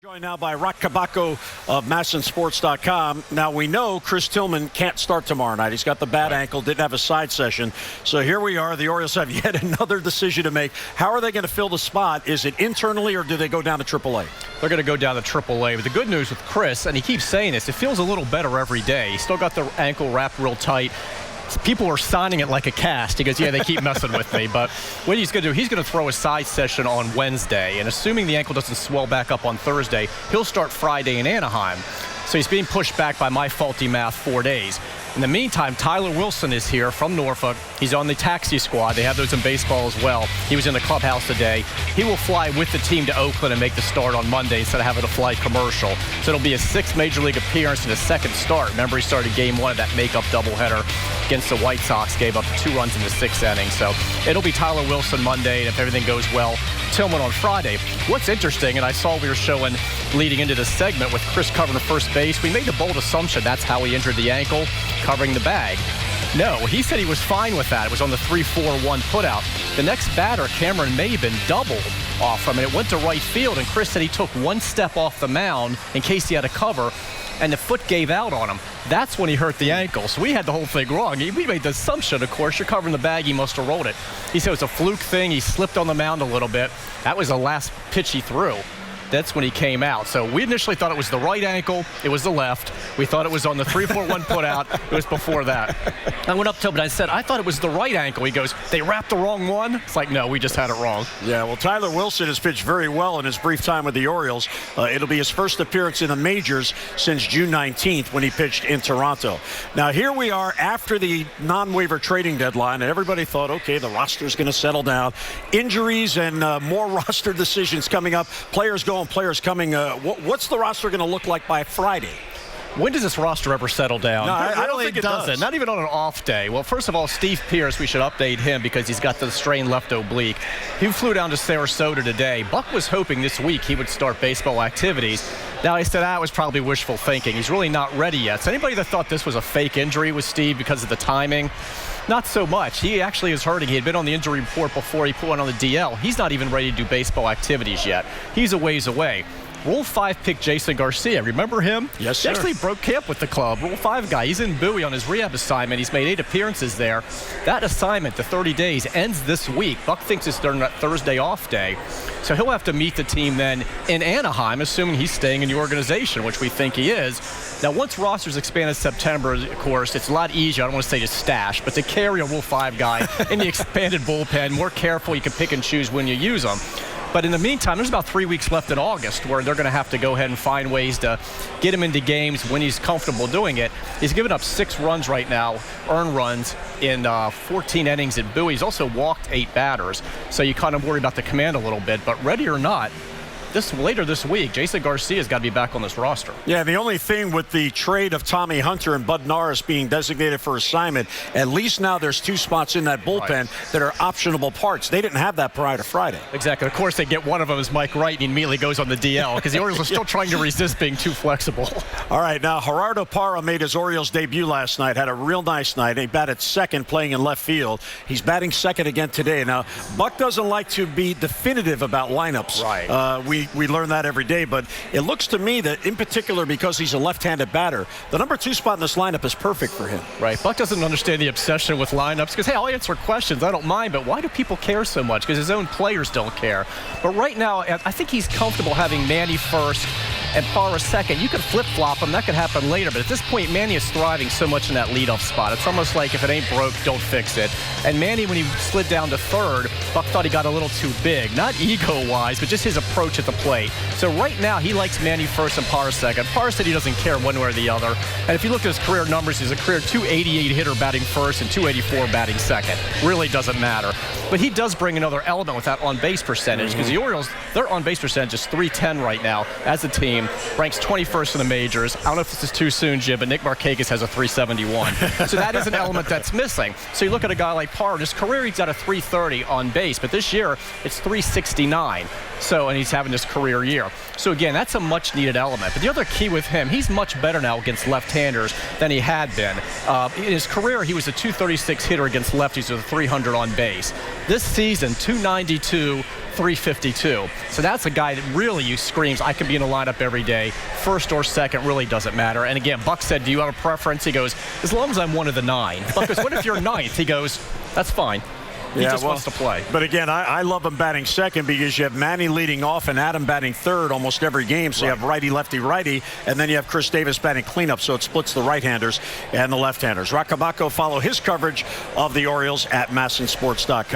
Joined now by Roch Kubatko of MASNsports.com. Now, we know Chris Tillman can't start tomorrow night. He's got the bad ankle, didn't have a side session. So here we are. The Orioles have yet another decision to make. How are they going to fill the spot? Is it internally or do they go down to AAA? They're going to go down to AAA. But the good news with Chris, and he keeps saying this, it feels a little better every day. He's still got the ankle wrapped real tight. People are signing it like a cast. He goes, yeah, they keep messing with me. But what he's going to do, he's going to throw a side session on Wednesday. And assuming the ankle doesn't swell back up on Thursday, he'll start Friday in Anaheim. So he's being pushed back by my faulty math 4 days. In the meantime, Tyler Wilson is here from Norfolk. He's on the taxi squad. They have those in baseball as well. He was in the clubhouse today. He will fly with the team to Oakland and make the start on Monday instead of having a flight commercial. So it'll be his 6th Major League appearance and his 2nd start. Remember, he started game 1 of that makeup doubleheader against the White Sox, gave up 2 runs in the 6th inning. So it'll be Tyler Wilson Monday, and if everything goes well, Tillman on Friday. What's interesting, and I saw we were showing leading into this segment with Chris covering first base, we made the bold assumption that's how he injured the ankle, covering the bag. No, he said he was fine with that. It was on the 3-4-1 putout. The next batter, Cameron Maben, doubled off him, and it went to right field, and Chris said he took 1 step off the mound in case he had a cover, and the foot gave out on him. That's when he hurt the ankle. So we had the whole thing wrong. We made the assumption, of course, you're covering the bag, he must have rolled it. He said it was a fluke thing. He slipped on the mound a little bit. That was the last pitch he threw. That's when he came out. So we initially thought it was the right ankle. It was the left. We thought it was on the 3-4-1 putout. It was before that. I went up to him and I said, I thought it was the right ankle. He goes, they wrapped the wrong one? It's like, no, we just had it wrong. Yeah, well, Tyler Wilson has pitched very well in his brief time with the Orioles. It'll be his first appearance in the majors since June 19th when he pitched in Toronto. Now, here we are after the non-waiver trading deadline, and everybody thought, okay, the roster's going to settle down. Injuries and more roster decisions coming up. Players going, players coming. What's the roster going to look like by Friday? When does this roster ever settle down? No, I don't think it does. Not even on an off day. Well, first of all, Steve Pearce, we should update him because he's got the strained left oblique. He flew down to Sarasota today. Buck was hoping this week he would start baseball activities. Now, he said that was probably wishful thinking. He's really not ready yet. So anybody that thought this was a fake injury with Steve because of the timing, not so much. He actually is hurting. He had been on the injury report before he put one on the DL. He's not even ready to do baseball activities yet. He's a ways away. Rule 5 pick Jason Garcia. Remember him? Yes, sir. He actually broke camp with the club. Rule 5 guy. He's in Bowie on his rehab assignment. He's made 8 appearances there. That assignment, the 30 days, ends this week. Buck thinks it's during that Thursday off day. So he'll have to meet the team then in Anaheim, assuming he's staying in the organization, which we think he is. Now, once rosters expand in September, of course, it's a lot easier. I don't want to say to stash, but to carry a Rule 5 guy in the expanded bullpen, more careful. You can pick and choose when you use them. But in the meantime, there's about 3 weeks left in August where they're going to have to go ahead and find ways to get him into games when he's comfortable doing it. He's given up 6 runs right now, earned runs, in 14 innings at Bowie. He's also walked 8 batters. So you kind of worry about the command a little bit. But ready or not, later this week, Jason Garcia's got to be back on this roster. Yeah, the only thing with the trade of Tommy Hunter and Bud Norris being designated for assignment, at least now there's 2 spots in that bullpen that are optionable parts. They didn't have that prior to Friday. Exactly. Of course, they get one of them as Mike Wright, and he immediately goes on the DL because the Orioles are still trying to resist being too flexible. All right, now Gerardo Parra made his Orioles debut last night, had a real nice night. He batted second playing in left field. He's batting second again today. Now, Buck doesn't like to be definitive about lineups. Right. We learn that every day, but it looks to me that in particular because he's a left-handed batter, the number 2 spot in this lineup is perfect for him. Right. Buck doesn't understand the obsession with lineups because, hey, I'll answer questions. I don't mind, but why do people care so much? Because his own players don't care. But right now, I think he's comfortable having Manny first and Parra second. You could flip-flop him. That could happen later. But at this point, Manny is thriving so much in that leadoff spot. It's almost like if it ain't broke, don't fix it. And Manny, when he slid down to third, Buck thought he got a little too big. Not ego-wise, but just his approach at the plate. So right now, he likes Manny first and Parra second. Parra said he doesn't care one way or the other. And if you look at his career numbers, he's a career .288 hitter batting first and .284 batting second. Really doesn't matter. But he does bring another element with that on-base percentage because the Orioles, their on-base percentage is .310 right now as a team. season, ranks 21st in the majors. I don't know if this is too soon, Jim, but Nick Markakis has a 371. So that is an element that's missing. So you look at a guy like Parra, in his career he's got a 330 on base, but this year it's 369. So, and he's having his career year. So again, that's a much needed element. But the other key with him, he's much better now against left-handers than he had been. In his career, he was a 236 hitter against lefties with a 300 on base. This season, 292, 352. So that's a guy that really screams, I can be in the lineup every day. First or second really doesn't matter. And again, Buck said, do you have a preference? He goes, as long as I'm one of the 9. Buck goes, what if you're 9th? He goes, that's fine. He just wants to play. But again, I love him batting second because you have Manny leading off and Adam batting third almost every game. So you have righty, lefty, righty, and then you have Chris Davis batting cleanup. So it splits the right-handers and the left-handers. Roch Kubatko, follow his coverage of the Orioles at MASNsports.com.